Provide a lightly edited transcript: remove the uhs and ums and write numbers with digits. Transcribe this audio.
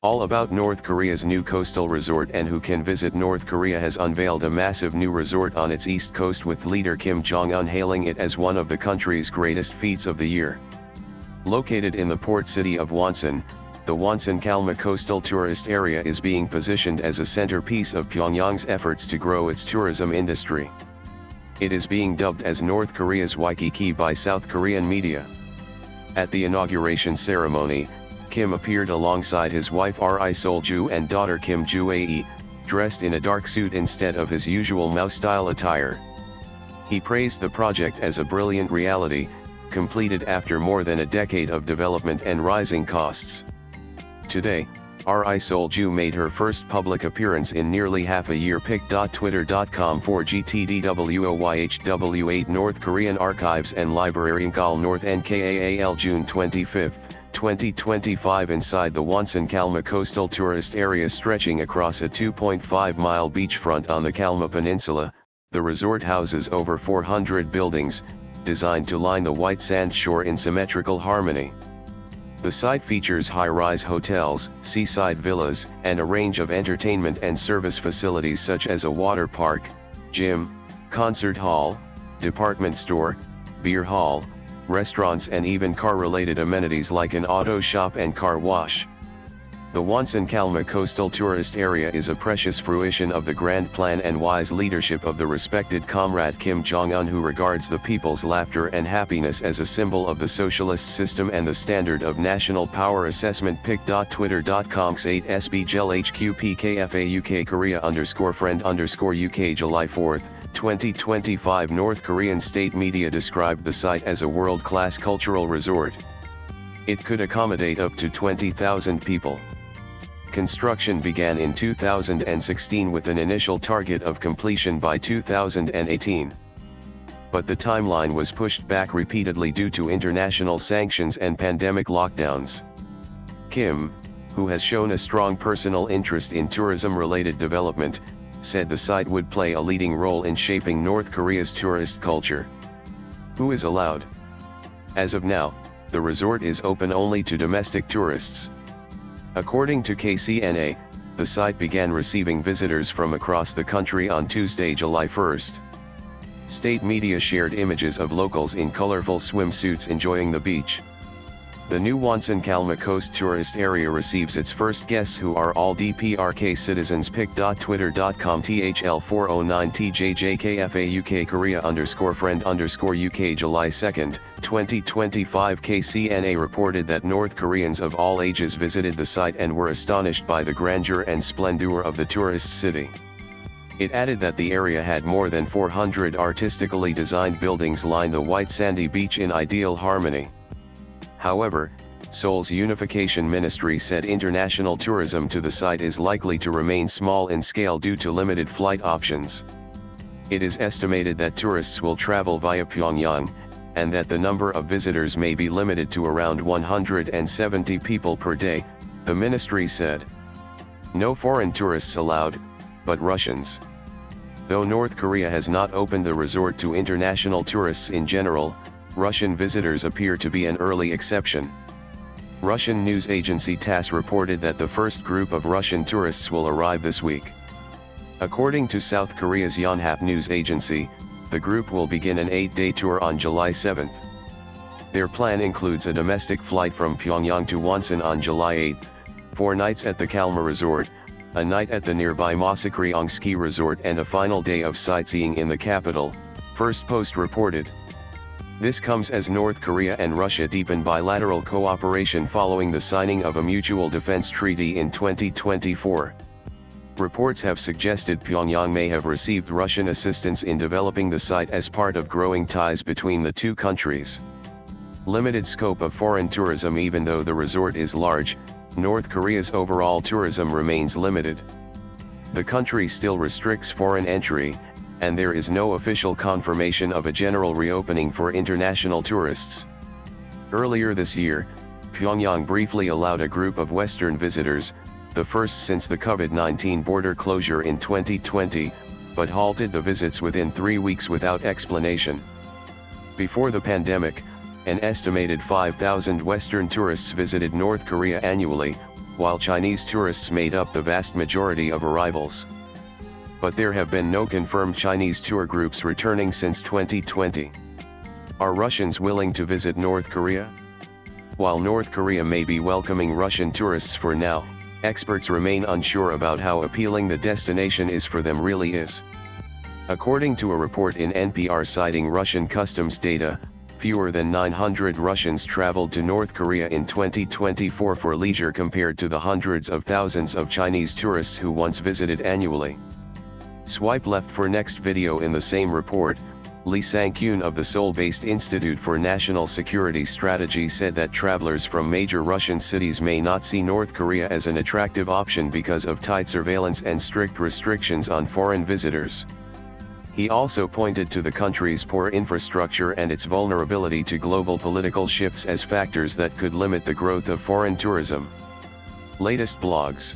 All about North Korea's new coastal resort and who can visit. North Korea has unveiled a massive new resort on its east coast, with leader Kim Jong-un hailing it as one of the country's greatest feats of the year. Located in the port city of Wonsan, the Wonsan-Kalma coastal tourist area is being positioned as a centerpiece of Pyongyang's efforts to grow its tourism industry. It is being dubbed as North Korea's Waikiki by South Korean media. At the inauguration ceremony, Kim appeared alongside his wife Ri Sol-ju and daughter Kim Ju-ae, dressed in a dark suit instead of his usual Mao-style attire. He praised the project as a brilliant reality, completed after more than a decade of development and rising costs. Today, Ri Sol-ju made her first public appearance in nearly half a year. pic.twitter.com/GTDWOYHW8 North Korean Archives and Library Nkal North NKAAL June 25, 2025. Inside the Wonsan-Kalma coastal tourist area stretching across a 2.5-mile beachfront on the Kalma Peninsula, the resort houses over 400 buildings, designed to line the white sand shore in symmetrical harmony. The site features high-rise hotels, seaside villas, and a range of entertainment and service facilities such as a water park, gym, concert hall, department store, beer hall, restaurants, and even car-related amenities like an auto shop and car wash. The Wonsan-Kalma coastal tourist area is a precious fruition of the grand plan and wise leadership of the respected comrade Kim Jong-un, who regards the people's laughter and happiness as a symbol of the socialist system and the standard of national power. Assessment pic.twitter.com/8sbgelhqpkfauk Korea_friend_UK July 4, 2025. North Korean state media described the site as a world-class cultural resort. It could accommodate up to 20,000 people. Construction began in 2016 with an initial target of completion by 2018. But the timeline was pushed back repeatedly due to international sanctions and pandemic lockdowns. Kim, who has shown a strong personal interest in tourism-related development, said the site would play a leading role in shaping North Korea's tourist culture. Who is allowed? As of now, the resort is open only to domestic tourists. According to KCNA, the site began receiving visitors from across the country on Tuesday, July 1. State media shared images of locals in colorful swimsuits enjoying the beach. The new Wonsan-Kalma coast tourist area receives its first guests, who are all DPRK citizens. pic.twitter.com/THL409TJJKFAUK Korea_friend_UK July 2, 2025. KCNA reported that North Koreans of all ages visited the site and were astonished by the grandeur and splendor of the tourist city. It added that the area had more than 400 artistically designed buildings line the white sandy beach in ideal harmony. However, Seoul's Unification Ministry said international tourism to the site is likely to remain small in scale due to limited flight options. It is estimated that tourists will travel via Pyongyang, and that the number of visitors may be limited to around 170 people per day, the ministry said. No foreign tourists allowed, but Russians. Though North Korea has not opened the resort to international tourists in general, Russian visitors appear to be an early exception. Russian news agency TASS reported that the first group of Russian tourists will arrive this week. According to South Korea's Yonhap news agency, the group will begin an 8-day tour on July 7. Their plan includes a domestic flight from Pyongyang to Wonsan on July 8, 4 nights at the Kalma Resort, a night at the nearby Mosakryong Ski Resort, and a final day of sightseeing in the capital, First Post reported. This comes as North Korea and Russia deepen bilateral cooperation following the signing of a mutual defense treaty in 2024. Reports have suggested Pyongyang may have received Russian assistance in developing the site as part of growing ties between the two countries. Limited scope of foreign tourism. Even though the resort is large, North Korea's overall tourism remains limited. The country still restricts foreign entry, and there is no official confirmation of a general reopening for international tourists. Earlier this year, Pyongyang briefly allowed a group of Western visitors, the first since the COVID-19 border closure in 2020, but halted the visits within 3 weeks without explanation. Before the pandemic, an estimated 5,000 Western tourists visited North Korea annually, while Chinese tourists made up the vast majority of arrivals. But there have been no confirmed Chinese tour groups returning since 2020. Are Russians willing to visit North Korea? While North Korea may be welcoming Russian tourists for now, experts remain unsure about how appealing the destination is for them really is. According to a report in NPR citing Russian customs data, fewer than 900 Russians traveled to North Korea in 2024 for leisure compared to the hundreds of thousands of Chinese tourists who once visited annually. Swipe left for next video. In the same report, Lee Sang-kyun of the Seoul-based Institute for National Security Strategy said that travelers from major Russian cities may not see North Korea as an attractive option because of tight surveillance and strict restrictions on foreign visitors. He also pointed to the country's poor infrastructure and its vulnerability to global political shifts as factors that could limit the growth of foreign tourism. Latest blogs.